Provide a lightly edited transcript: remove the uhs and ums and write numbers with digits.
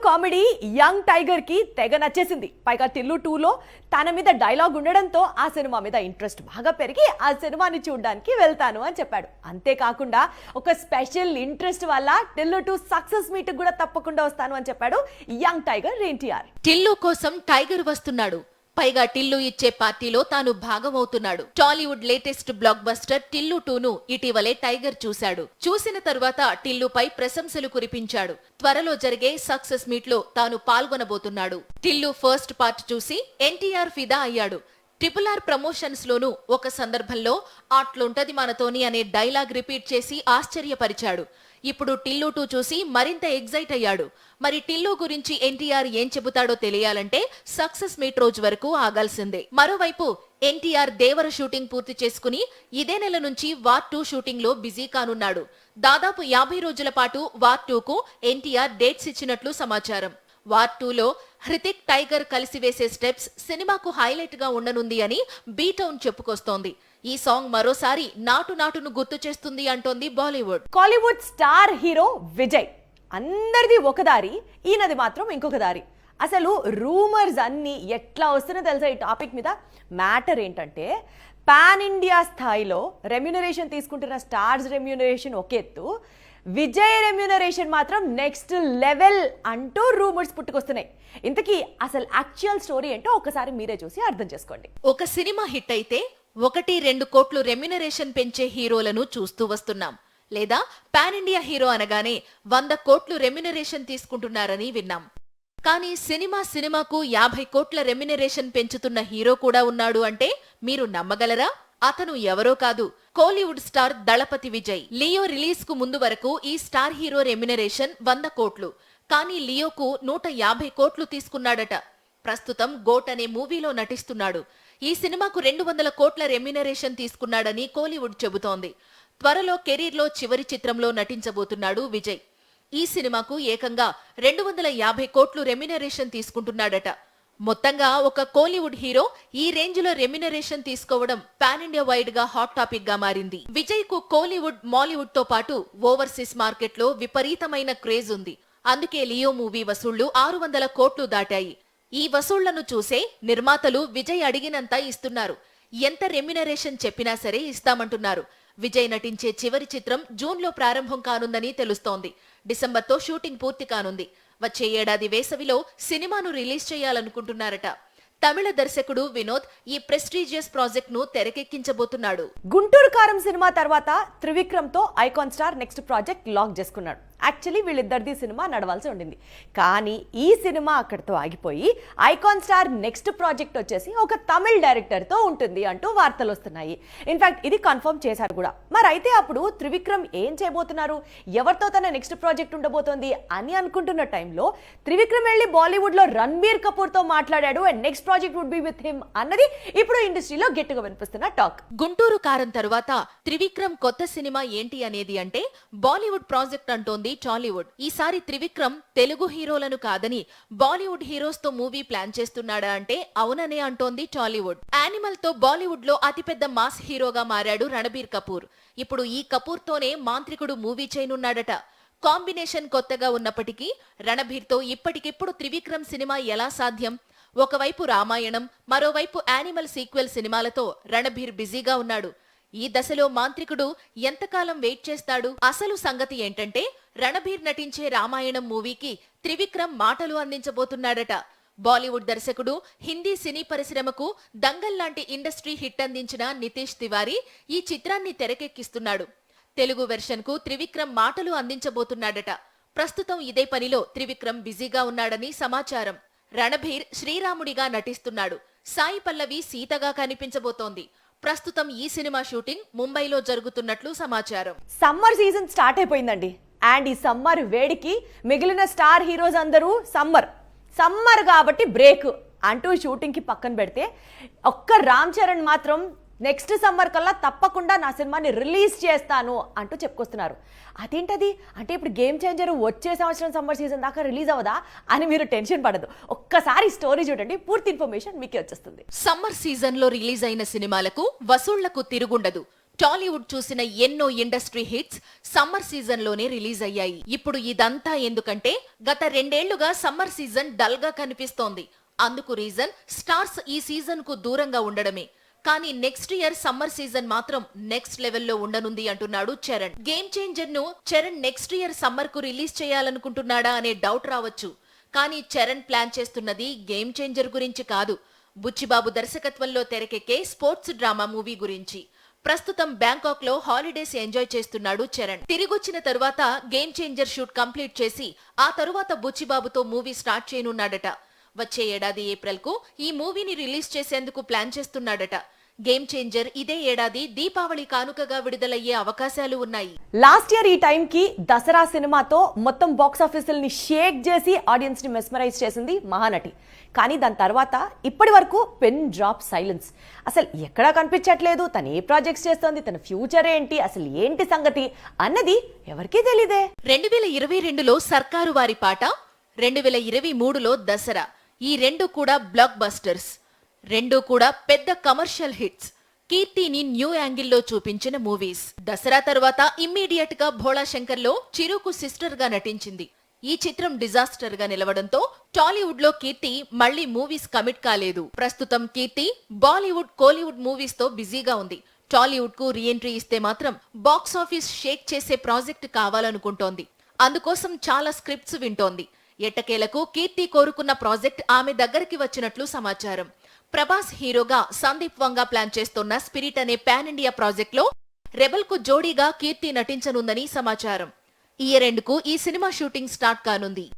Comedy young tiger కి తెగ నచ్చేసింది. పైగా టిల్లు 2లో తన మీద డైలాగ్ ఉండడంతో ఆ సినిమా మీద ఇంట్రెస్ట్ బాగా పెరిగి ఆ సినిమాని చూడడానికి వెళ్తాను అని చెప్పాడు. అంతేకాకుండా ఒక స్పెషల్ ఇంట్రెస్ట్ వల్ల టిల్లు 2 సక్సెస్ మీట్ కూడా తప్పకుండా వస్తాను అని చెప్పాడు యంగ్ టైగర్ ఎన్టీఆర్. టిల్లు కోసం టైగర్ వస్తున్నాడు. పైగా టిల్లు ఇచ్చే పార్టీలో తాను భాగమవుతున్నాడు. Tollywood latest blockbuster Tillu 2ను ఇటీవలే టైగర్ చూశాడు. చూసిన తరువాత టిల్లుపై ప్రశంసలు కురిపించాడు. త్వరలో జరిగే సక్సెస్ మీట్ లో తాను పాల్గొనబోతున్నాడు. టిల్లు ఫస్ట్ పార్ట్ చూసి ఎన్టీఆర్ ఫిదా అయ్యాడు. RRR ప్రమోషన్స్ లోనూ ఒక సందర్భంలో అట్లుంటది మనతోని అనే డైలాగ్ రిపీట్ చేసి ఆశ్చర్యపరిచాడు. ఇప్పుడు టిల్లు 2 చూసి మరింత ఎగ్జైట్ అయ్యాడు. మరి టిల్లు గురించి ఎన్టీఆర్ ఏం చెబుతాడో తెలియాలంటే సక్సెస్ మీట్ రోజు వరకు ఆగాల్సిందే. మరోవైపు ఎన్టీఆర్ దేవర షూటింగ్ పూర్తి చేసుకుని ఇదే నెల నుంచి వార్ 2 షూటింగ్ లో బిజీ కానున్నాడు. దాదాపు 50 రోజుల పాటు వార్ 2కు ఎన్టీఆర్ డేట్స్ ఇచ్చినట్లు సమాచారం. వార్ 2లో హృతిక్ టైగర్ కలిసి వేసే స్టెప్స్ సినిమాకు హైలైట్ గా ఉండనుంది అని బీటౌన్ చెప్పుకొస్తోంది. ఈ సాంగ్ మరోసారి నాటును గుర్తు చేస్తుంది అంటోంది బాలీవుడ్. కాలీవుడ్ స్టార్ హీరో విజయ్ అందరిది ఒక దారి, ఈయనది మాత్రం ఇంకొక దారి. అసలు రూమర్స్ అన్ని ఎట్లా వస్తున్నా తెలుసా ఈ టాపిక్ మీద? మ్యాటర్ ఏంటంటే పాన్ ఇండియా స్థాయిలో రెమ్యూనరేషన్ తీసుకుంటున్న స్టార్స్ రెమ్యూనరేషన్ ఒక ఎత్తు, విజయ్ రెమ్యూనరేషన్ మాత్రం నెక్స్ట్ లెవెల్ అంటూ రూమర్స్ పుట్టుకొస్తున్నాయి. ఇంతకీ అసలు యాక్చువల్ స్టోరీ ఏంటో ఒకసారి మీరే చూసి అర్థం చేసుకోండి. ఒక సినిమా హిట్ అయితే 1-2 కోట్లు రెమ్యూనరేషన్ పెంచే హీరోలను చూస్తూ వస్తున్నాం. లేదా పాన్ ఇండియా హీరో అనగానే 100 కోట్లు రెమ్యూనరేషన్ తీసుకుంటున్నారని విన్నాం. కానీ సినిమాకు 50 కోట్ల రెమ్యూనరేషన్ పెంచుతున్న హీరో కూడా ఉన్నాడు అంటే మీరు నమ్మగలరా? అతను ఎవరో కాదు, కోలీవుడ్ స్టార్ దళపతి విజయ్. లియో రిలీజ్ కు ముందు వరకు ఈ స్టార్ హీరో రెమ్యూనరేషన్ 100 కోట్లు. కానీ లియోకు 150 కోట్లు తీసుకున్నాడట. ప్రస్తుతం గోట్ అనే మూవీలో నటిస్తున్నాడు. ఈ సినిమాకు 200 కోట్ల రెమ్యూనరేషన్ తీసుకున్నాడని కోలీవుడ్ చెబుతోంది. త్వరలో కెరీర్లో చివరి చిత్రంలో నటించబోతున్నాడు విజయ్. ఈ సినిమాకు ఏకంగా 250 కోట్లు రెమ్యూనరేషన్ తీసుకుంటున్నాడట. మొత్తంగా ఒక కోలీవుడ్ హీరో ఈ రేంజ్ లో రెమ్యూనరేషన్ తీసుకోవడం పాన్ ఇండియా వైడ్ గా హాట్ టాపిక్ గా మారింది. విజయ్ కు కోలీవుడ్, మాలీవుడ్ తో పాటు ఓవర్సీస్ మార్కెట్ లో విపరీతమైన క్రేజ్ ఉంది. అందుకే లియో మూవీ వసూళ్లు 600 కోట్లు దాటాయి. ఈ వసూళ్లను చూసే నిర్మాతలు విజయ్ అడిగినంత ఇస్తున్నారు. ఎంత రెమ్యూనరేషన్ చెప్పినా సరే ఇస్తామంటున్నారు. విజయ్ నటించే చివరి చిత్రం జూన్ లో ప్రారంభం కానుందని తెలుస్తోంది. డిసెంబర్తో షూటింగ్ పూర్తి కానుంది. వచ్చే ఏడాది వేసవిలో సినిమాను రిలీజ్ చేయాలనుకుంటున్నారట. తమిళ దర్శకుడు వినోద్ ఈ ప్రెస్టీజియస్ ప్రాజెక్ట్ ను తెరకెక్కించబోతున్నాడు. గుంటూరు కారం సినిమా తర్వాత త్రివిక్రమ్ తో icon star next project lock చేసుకున్నాడు. యాక్చువల్లీ వీళ్ళిద్దరిది సినిమా నడవాల్సి ఉండింది. కానీ ఈ సినిమా అక్కడితో ఆగిపోయి ఐకాన్ స్టార్ నెక్స్ట్ ప్రాజెక్ట్ వచ్చేసి ఒక తమిళ్ డైరెక్టర్ తో ఉంటుంది అంటూ వార్తలు వస్తున్నాయి. ఇన్ఫాక్ట్ ఇది కన్ఫర్మ్ చేశారు కూడా. మరి అయితే అప్పుడు త్రివిక్రమ్ ఏం చేయబోతున్నారు, ఎవరితో తన నెక్స్ట్ ప్రాజెక్ట్ ఉండబోతోంది అని అనుకుంటున్న టైంలో త్రివిక్రమ్ వెళ్ళి బాలీవుడ్ లో రణబీర్ కపూర్ తో మాట్లాడాడు. And next project would be with him అన్నది ఇప్పుడు ఇండస్ట్రీలో గట్టిగా వినిపిస్తున్న టాక్. గుంటూరు కారం తర్వాత త్రివిక్రమ్ కొత్త సినిమా ఏంటి అనేది అంటే బాలీవుడ్ ప్రాజెక్ట్ అంటోంది టాలీవుడ్. ఈసారి త్రివిక్రమ్ తెలుగు హీరోలను కాదని బాలీవుడ్ హీరోస్ తో మూవీ ప్లాన్ చేస్తున్నాడా అంటే అవుననే అంటోంది టాలీవుడ్. యానిమల్ తో బాలీవుడ్ లో అతిపెద్ద మాస్ హీరోగా మారాడు రణబీర్ కపూర్. ఇప్పుడు ఈ కపూర్ తోనే మాంత్రికుడు మూవీ చేయనున్నాడట. కాంబినేషన్ కొత్తగా ఉన్నప్పటికీ రణబీర్ తో ఇప్పటికిప్పుడు త్రివిక్రమ్ సినిమా ఎలా సాధ్యం? ఒకవైపు రామాయణం, మరోవైపు యానిమల్ సీక్వెల్ సినిమాలతో రణబీర్ బిజీగా ఉన్నాడు. ఈ దశలో మాంత్రికుడు ఎంతకాలం వెయిట్ చేస్తాడు? అసలు సంగతి ఏంటంటే రణబీర్ నటించే రామాయణం మూవీకి త్రివిక్రమ్ మాటలు అందించబోతున్నాడట. బాలీవుడ్ దర్శకుడు హిందీ సినీ పరిశ్రమకు దంగల్ లాంటి ఇండస్ట్రీ హిట్ అందించిన నితీష్ తివారీ ఈ చిత్రాన్ని తెరకెక్కిస్తున్నాడు. తెలుగు వెర్షన్ కు త్రివిక్రమ్ మాటలు అందించబోతున్నాడట. ప్రస్తుతం ఇదే పనిలో త్రివిక్రమ్ బిజీగా ఉన్నాడని సమాచారం. రణబీర్ శ్రీరాముడిగా నటిస్తున్నాడు. సాయి పల్లవి సీతగా కనిపించబోతోంది. ప్రస్తుతం ఈ సినిమా షూటింగ్ ముంబైలో జరుగుతున్నట్లు సమాచారం. సమ్మర్ సీజన్ స్టార్ట్ అయిపోయిందండి. అండ్ ఈ సమ్మర్ వేడికి మిగిలిన స్టార్ హీరోస్ అందరూ సమ్మర్ కాబట్టి బ్రేక్ అంటూ షూటింగ్ కి పక్కన పెడితే ఒక్క రామ్ చరణ్ మాత్రం నెక్స్ట్ సమ్మర్ కల్లా తప్పకుండా నా సినిమాని రిలీజ్ చేస్తాను అంటూ చెప్పుకొస్తున్నారు. అదేంటది అంటే ఇప్పుడు గేమ్ చేంజర్ వచ్చే సంవత్సరం సమ్మర్ సీజన్ దాకా రిలీజ్ అవ్వదా అని మీరు టెన్షన్ పడదు. ఒక్కసారి స్టోరీ చూడండి, పూర్తి ఇన్ఫర్మేషన్ మీకే వచ్చేస్తుంది. సమ్మర్ సీజన్ లో రిలీజ్ అయిన సినిమాలకు వసూళ్లకు తిరుగుండదు. టాలీవుడ్ చూసిన ఎన్నో ఇండస్ట్రీ హిట్స్ సమ్మర్ సీజన్ లోనే రిలీజ్ అయ్యాయి. ఇప్పుడు ఇదంతా ఎందుకంటే గత 2 ఏళ్లుగా సమ్మర్ సీజన్ డల్ గా కనిపిస్తోంది. అందుకు రీజన్ స్టార్స్ ఈ సీజన్ కు దూరంగా ఉండడమే. కానీ నెక్స్ట్ ఇయర్ సమ్మర్ సీజన్ మాత్రం నెక్స్ట్ లెవెల్లో ఉండనుంది అంటున్నాడు చరణ్. గేమ్ చేంజర్ ను చరణ్ నెక్స్ట్ ఇయర్ సమ్మర్ కు రిలీజ్ చేయాలనుకుంటున్నాడా అనే డౌట్ రావచ్చు. కానీ చరణ్ ప్లాన్ చేస్తున్నది గేమ్ చేంజర్ గురించి కాదు, బుచ్చిబాబు దర్శకత్వంలో తెరకెక్కే స్పోర్ట్స్ డ్రామా మూవీ గురించి. ప్రస్తుతం బ్యాంకాక్ లో హాలిడేస్ ఎంజాయ్ చేస్తున్నాడు చరణ్. తిరిగొచ్చిన తరువాత గేమ్ చేంజర్ షూట్ కంప్లీట్ చేసి ఆ తరువాత బుచ్చిబాబుతో మూవీ స్టార్ట్ చేయనున్నాడట. వచ్చే ఏడాది ఏప్రిల్ కు ఈ మూవీని రిలీజ్ చేసేందుకు ప్లాన్ చేస్తున్నాడట. గేమ్ చేంజర్ ఇదే ఏడాది దీపావళి కానుకగా విడుదలయ్యే అవకాశాలు ఉన్నాయి. లాస్ట్ ఇయర్ ఈ టైం కి దసరా సినిమాతో మొత్తం బాక్స్ ఆఫీసుల్ని షేక్ చేసి ఆడియన్స్ ని మెస్మరైజ్ చేసింది మహానటి. కానీ దాని తర్వాత ఇప్పటి వరకు పెన్ డ్రాప్ సైలెన్స్. అసలు ఎక్కడా కనిపించట్లేదు. తను ఏ ప్రాజెక్ట్స్ చేస్తోంది, తన ఫ్యూచర్ ఏంటి, అసలు ఏంటి సంగతి అన్నది ఎవరికీ తెలీదే. 2022లో సర్కారు వారి పాట, 2023లో దసరా, ఈ 2 కూడా బ్లాక్ బస్టర్స్. 2 కూడా పెద్ద కమర్షియల్ హిట్స్. కీర్తిని న్యూ యాంగిల్లో చూపించిన మూవీస్. దసరా తర్వాత ఇమ్మీడియట్ గా భోళా శంకర్ లో చిరుకు సిస్టర్ గా నటించింది. ఈ చిత్రం డిజాస్టర్ గా నిలవడంతో టాలీవుడ్ లో కీర్తి మళ్లీ మూవీస్ కమిట్ కాలేదు. ప్రస్తుతం కీర్తి బాలీవుడ్, కోలీవుడ్ మూవీస్ తో బిజీగా ఉంది. టాలీవుడ్ కు రీఎంట్రీ ఇస్తే మాత్రం బాక్స్ ఆఫీస్ షేక్ చేసే ప్రాజెక్ట్ కావాలనుకుంటోంది. అందుకోసం చాలా స్క్రిప్ట్స్ వింటోంది. ఎట్టకేలకు కీర్తి కోరుకున్న ప్రాజెక్ట్ ఆమె దగ్గరికి వచ్చినట్లు సమాచారం. ప్రభాస్ హీరోగా సందీప్ వంగా ప్లాన్ చేస్తున్న స్పిరిట్ అనే పాన్ ఇండియా ప్రాజెక్ట్ లో రెబల్ కు జోడీగా కీర్తి నటించనుందని సమాచారం. ఇయర్ ఎండ్ కు ఈ సినిమా షూటింగ్ స్టార్ట్ కానుంది.